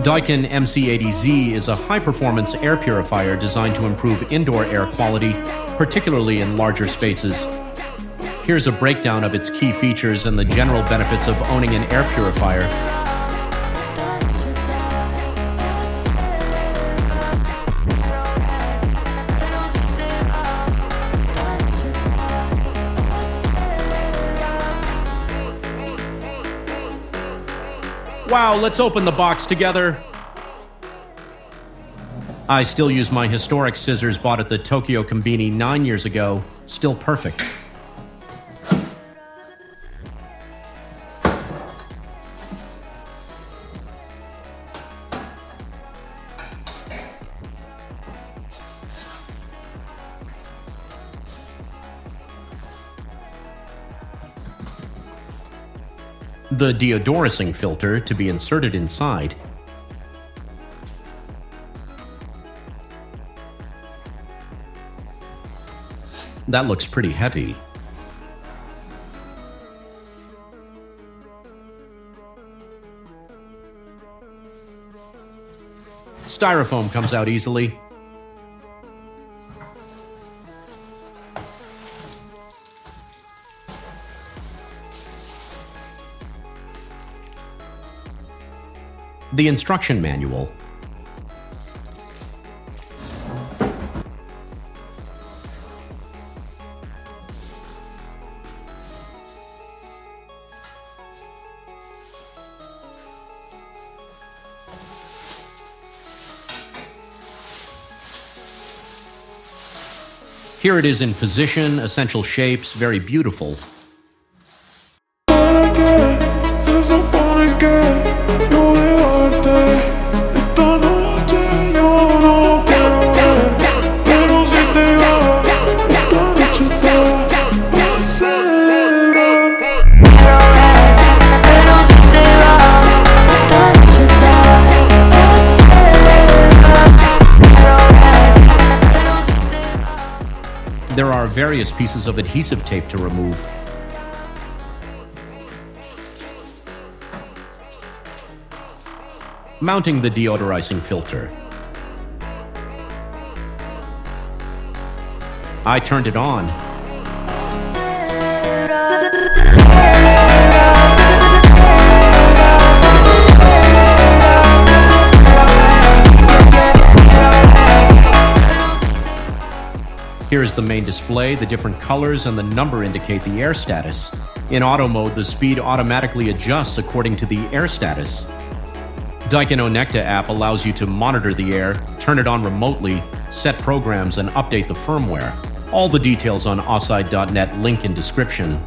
Daikin MC80Z is a high-performance air purifier designed to improve indoor air quality, particularly in larger spaces. Here's a breakdown of its key features and the general benefits of owning an air purifier. Wow, let's open the box together. I still use my historic scissors bought at the Tokyo Combini 9 years ago. Still perfect. The deodorizing filter to be inserted inside. That looks pretty heavy. Styrofoam comes out easily. The instruction manual. Here it is in position, essential shapes, very beautiful. There are various pieces of adhesive tape to remove. Mounting the deodorizing filter. I turned it on. Here is the main display. The different colors and the number indicate the air status. In auto mode, the speed automatically adjusts according to the air status. Daikin Onecta app allows you to monitor the air, turn it on remotely, set programs, and update the firmware. All the details on oside.net, link in description.